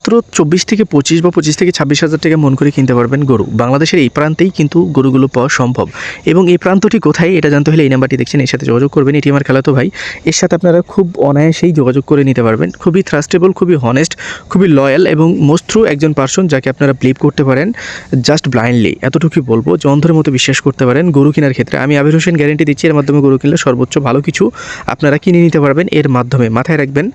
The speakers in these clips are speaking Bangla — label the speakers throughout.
Speaker 1: মাত্র 24 থেকে 25 বা 25 থেকে 26,000 টাকা মন করে কিনতে পারবেন গরু। বাংলাদেশের এই প্রান্তেই কিন্তু গরুগুলো পাওয়া সম্ভব এবং এই প্রান্তটি কোথায় এটা জানতে হলে এই নাম্বারটি দেখছেন, এর সাথে যোগাযোগ করবেন। এটি আমার খালাতো ভাই, এর সাথে আপনারা খুব অনায়াসেই যোগাযোগ করে নিতে পারবেন। খুবই ট্রাস্টেবল, খুবই হনেস্ট, খুবই লয়াল এবং মোস্ট ট্রু একজন পার্সন যাকে আপনারা বিলিভ করতে পারেন জাস্ট ব্লাইন্ডলি। এতটুকুই বলবো যে অন্ধের মতো বিশ্বাস করতে পারেন গরু কেনার ক্ষেত্রে। আমি আবির হোসেন গ্যারেন্টি দিচ্ছি এর মাধ্যমে গরু কিনলে সর্বোচ্চ ভালো কিছু আপনারা কিনে নিতে পারবেন। এর মাধ্যমে মাথায় রাখবেন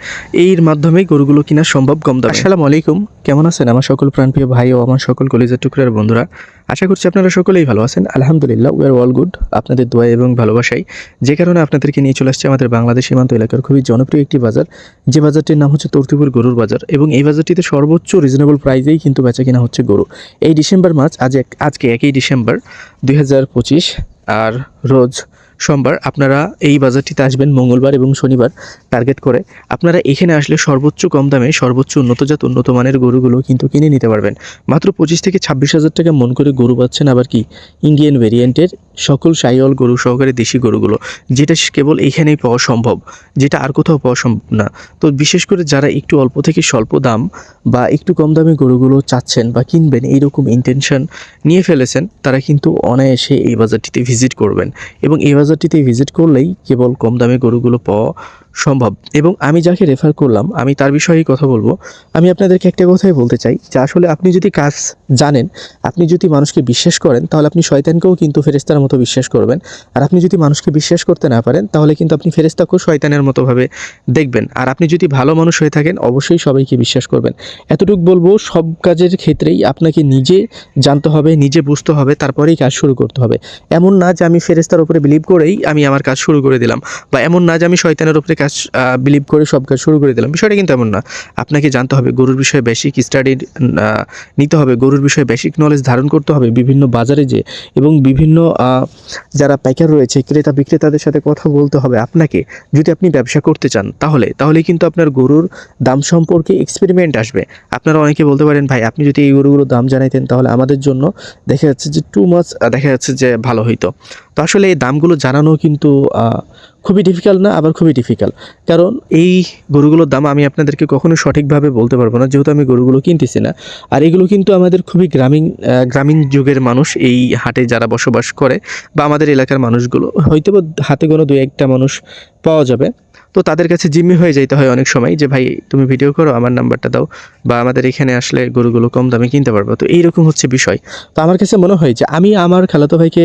Speaker 1: এর মাধ্যমে গরুগুলো কিনা সম্ভব কম দামে। আসসালামু আলাইকুম, কেমন আছেন আমার সকল প্রাণপ্রিয় ভাই ও আমার সকল কলিজার টুকরার বন্ধুরা? আশা করছি আপনারা সকলেই ভালো আছেন। আলহামদুলিল্লাহ, উই আর অল গুড আপনাদের দোয়া এবং ভালোবাসায়, যে কারণে আপনাদেরকে নিয়ে চলে আসছে আমাদের বাংলাদেশ সীমান্ত এলাকার খুবই জনপ্রিয় একটি বাজার, যে বাজারটির নাম হচ্ছে তর্তিপুর গরুর বাজার। এবং এই বাজারটিতে সর্বোচ্চ রিজনেবল প্রাইসেই কিন্তু বেচা কিনা হচ্ছে গরু। এই ডিসেম্বর মাস, আজকে 1 ডিসেম্বর 2025 আর রোজ সোমবার। আপনারা এই বাজারটিতে আসবেন মঙ্গলবার এবং শনিবার টার্গেট করে। আপনারা এখানে আসলে সর্বোচ্চ কম দামে সর্বোচ্চ উন্নতজাত উন্নত মানের গরুগুলো কিন্তু কিনে নিতে পারবেন। মাত্র 25 থেকে 26,000 টাকা মন করে গরু পাচ্ছেন। আবার কি ইন্ডিয়ান ভেরিয়েন্টের সকল সাইওয়াল গরু সহকারে দেশি গরুগুলো, যেটা কেবল এখানেই পাওয়া সম্ভব, যেটা আর কোথাও পাওয়া সম্ভব না। তো বিশেষ করে যারা একটু অল্প থেকে স্বল্প দাম বা একটু কম দামে গরুগুলো চাচ্ছেন বা কিনবেন এইরকম ইন্টেনশন নিয়ে ফেলেছেন, তারা কিন্তু অনায়াসে এই বাজারটিতে ভিজিট করবেন। এবং এই বাজারটিতে ভিজিট করলেই কেবল কম দামে গরুগুলো পাওয়া সম্ভব। এবং আমি যাকে রেফার করলাম আমি তার বিষয়েই কথা বলবো। আমি আপনাদেরকে একটা কথাই বলতে চাই যে আসলে আপনি যদি কাজ জানেন, আপনি যদি মানুষকে বিশ্বাস করেন, তাহলে আপনি শয়তানকেও কিন্তু ফেরেশতার মতো বিশ্বাস করবেন। আর আপনি যদি মানুষকে বিশ্বাস করতে না পারেন, তাহলে কিন্তু আপনি ফেরেশতাকেও শয়তানের মতোভাবে দেখবেন। আর আপনি যদি ভালো মানুষ হয়ে থাকেন, অবশ্যই সবাইকে বিশ্বাস করবেন। এতটুকু বলবো, সব কাজের ক্ষেত্রেই আপনাকে নিজে জানতে হবে, নিজে বুঝতে হবে, তারপরেই কাজ শুরু করতে হবে। এমন না যে আমি ফেরেশতার উপরে বিলিভ করেই আমি আমার কাজ শুরু করে দিলাম, বা এমন না যে আমি শয়তানের উপরে কাজ বিলিভ করে সব কাজ শুরু করে দিলাম। বিষয়টা কিন্তু এমন না। আপনাকে জানতে হবে গরুর বিষয়ে বেসিক স্টাডি নিতে হবে, গরুর বিষয়ে বেসিক নলেজ ধারণ করতে হবে বিভিন্ন বাজারে যে, এবং বিভিন্ন যারা পাইকার রয়েছে ক্রেতা বিক্রেতাদের সাথে কথা বলতে হবে আপনাকে। যদি আপনি ব্যবসা করতে চান তাহলে কিন্তু আপনার গরুর দাম সম্পর্কে এক্সপেরিমেন্ট আসবে। আপনারা অনেকে বলতে পারেন, ভাই আপনি যদি এই গরুগুলোর দাম জানাইতেন তাহলে আমাদের জন্য দেখা যাচ্ছে যে টু মাচ দেখা যাচ্ছে যে ভালো হইতো। তো আসলে এই দামগুলো জানানো কিন্তু খুবই ডিফিকাল্ট না, আবার খুবই ডিফিকাল্ট। কারণ এই গরুগুলোর দাম আমি আপনাদেরকে কখনো সঠিকভাবে বলতে পারবো না, যেহেতু আমি গরুগুলো কিনতেছি না। আর এগুলো কিন্তু আমাদের খুবই গ্রামীণ যুগের মানুষ এই হাটে যারা বসবাস করে, বা আমাদের এলাকার মানুষগুলো হয়তো হাতে কোনো 2-1টা মানুষ পাওয়া যাবে। তো তাদের কাছে জিম্মি হয়ে যাইতে হয় অনেক সময় যে, ভাই তুমি ভিডিও করো, আমার নাম্বারটা দাও, বা আমাদের এখানে আসলে গরুগুলো কম দামে কিনতে পারবো। তো এইরকম হচ্ছে বিষয়। তো আমার কাছে মনে হয় যে আমি আমার খালাতো ভাইকে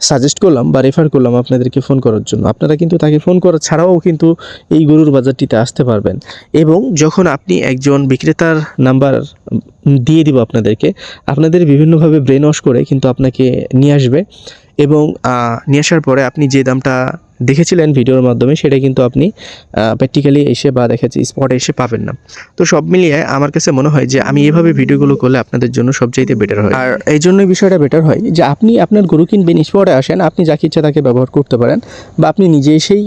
Speaker 1: সাজেস্ট করলাম বা রেফার করলাম আপনাদেরকে ফোন করার জন্য। আপনারা কিন্তু তাকে ফোন করা ছাড়াও কিন্তু এই গরুর বাজারটিতে আসতে পারবেন। এবং যখন আপনি একজন বিক্রেতার নাম্বার দিয়ে দিব আপনাদেরকে, আপনাদের বিভিন্নভাবে ব্রেন ওয়াশ করে কিন্তু আপনাকে নিয়ে আসবে। এবং নিয়ে আসার পরে আপনি যে দামটা দেখেছিলেন ভিডিওর মাধ্যমে, সেটা কিন্তু আপনি প্র্যাকটিক্যালি এসে বা দেখাচ্ছি স্পটে এসে পাবেন না। তো সব মিলিয়ে আমার কাছে মনে হয় যে আমি এভাবে ভিডিওগুলো করলে আপনাদের জন্য সবচাইতে বেটার হয়। আর এই জন্যই বিষয়টা বেটার হয় যে আপনি আপনার গরু কিনবেন, স্পটে আসেন, আপনি যাকে ইচ্ছা তাকে ব্যবহার করতে পারেন, বা আপনি নিজে এসেই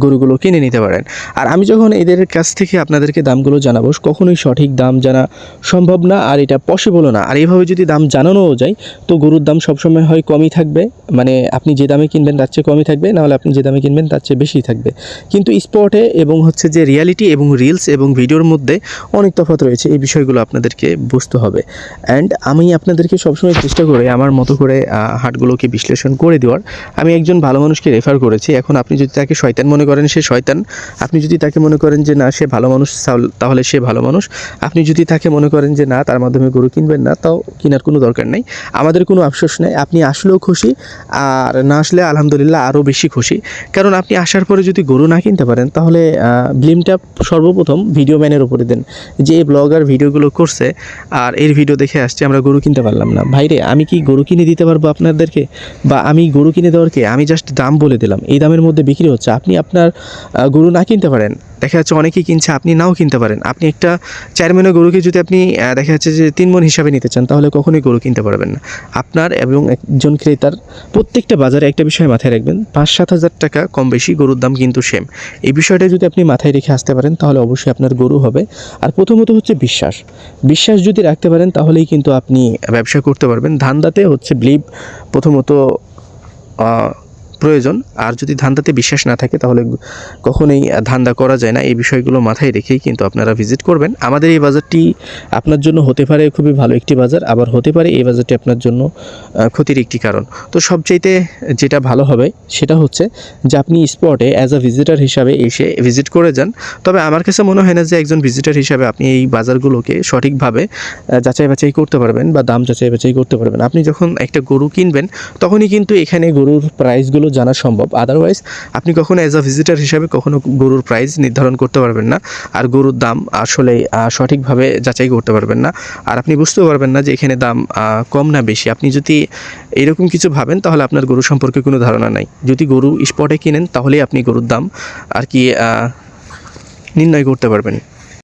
Speaker 1: গরুগুলো কিনে নিতে পারেন। আর আমি যখন এদের কাছ থেকে আপনাদেরকে দামগুলো জানাবো, কখনোই সঠিক দাম জানা সম্ভব না, আর এটা পসিবলও না। আর এইভাবে যদি দাম জানানোও যায়, তো গরুর দাম সবসময় হয় কমই থাকবে, মানে আপনি যে দামে কিনবেন তার চেয়ে কমই থাকবে, নাহলে আপনি যে দামে কিনবেন তার চেয়ে বেশি থাকবে। কিন্তু স্পটে এবং হচ্ছে যে রিয়ালিটি এবং রিলস এবং ভিডিওর মধ্যে অনেক তফাৎ রয়েছে, এই বিষয়গুলো আপনাদেরকে বুঝতে হবে। অ্যান্ড আমি আপনাদেরকে সবসময় চেষ্টা করে আমার মতো করে হাটগুলোকে বিশ্লেষণ করে দেওয়ার। আমি একজন ভালো মানুষকে রেফার করেছি। এখন আপনি যদি তাকে শয়তান মনে করেন, সে শয়তান। আপনি যদি তাকে মনে করেন যে না সে ভালো মানুষ, তাহলে সে ভালো মানুষ। আপনি যদি তাকে মনে করেন যে না তার মাধ্যমে গরু কিনবেন না, তাও কেনার কোনো দরকার নেই। আমাদের কোনো আফসোস নেই। আপনি আসলেও খুশি, আর না আসলে আলহামদুলিল্লাহ আরও বেশি খুশি। কারণ আপনি আসার পরে যদি গরু না কিনতে পারেন, তাহলে ব্লেমটা সর্বপ্রথম ভিডিও ম্যানের উপরে দেন, যে এই ব্লগার ভিডিওগুলো করছে আর এর ভিডিও দেখে আসছে আমরা গরু কিনতে পারলাম না। ভাইরে, আমি কি গরু কিনে দিতে পারবো আপনাদেরকে? বা আমি গরু কিনে দেওয়ার কে? আমি জাস্ট দাম বলে দিলাম, এই দামের মধ্যে বিক্রি হচ্ছে। আপনি আপনার গরু না কিনতে পারেন, দেখা যাচ্ছে অনেকেই কিনছে, আপনি নাও কিনতে পারেন। আপনি একটা 4 মনের গরুকে যদি আপনি দেখা যাচ্ছে যে 3 মন হিসাবে নিতে চান, তাহলে কখনোই গরু কিনতে পারবেন না। আপনার এবং একজন ক্রেতার প্রত্যেকটা বাজারে একটা বিষয় মাথায় রাখবেন, 5-7 হাজার টাকা কম বেশি গরুর দাম কিন্তু সেম। এই বিষয়টা যদি আপনি মাথায় রেখে আসতে পারেন, তাহলে অবশ্যই আপনার গরু হবে। আর প্রথমত হচ্ছে বিশ্বাস যদি রাখতে পারেন, তাহলেই কিন্তু আপনি ব্যবসা করতে পারবেন। ধান্দাতে হচ্ছে বিলিভ প্রথমত প্রয়োজন। আর যদি ধান্দাতে বিশ্বাস না থাকে তাহলে কখনোই ধান্দা করা যায় না। এই বিষয়গুলো মাথায় রেখেই কিন্তু আপনারা ভিজিট করবেন। আমাদের এই বাজারটি আপনার জন্য হতে পারে খুবই ভালো একটি বাজার, আবার হতে পারে এই বাজারটি আপনার জন্য ক্ষতির একটি কারণ। তো সবচাইতে যেটা ভালো হবে সেটা হচ্ছে যে আপনি স্পটে অ্যাজ আ ভিজিটার হিসাবে এসে ভিজিট করে যান। তবে আমার কাছে মনে হয় না যে একজন ভিজিটার হিসাবে আপনি এই বাজারগুলোকে সঠিকভাবে যাচাই বাছাই করতে পারবেন বা দাম যাচাই বাছাই করতে পারবেন। আপনি যখন একটা গরু কিনবেন তখনই কিন্তু এখানে গরুর প্রাইসগুলো জানা সম্ভব। আদারওয়াইজ আপনি কখনো অ্যাজ আ ভিজিটার হিসাবে কখনো গরুর প্রাইস নির্ধারণ করতে পারবেন না, আর গরুর দাম আসলে সঠিকভাবে যাচাই করতে পারবেন না। আর আপনি বুঝতেও পারবেন না যে এখানে দাম কম না বেশি। আপনি যদি এরকম কিছু ভাবেন তাহলে আপনার গরু সম্পর্কে কোনো ধারণা নাই। যদি গরু স্পটে কিনেন তাহলেই আপনি গরুর দাম আর কি নির্ণয় করতে পারবেন।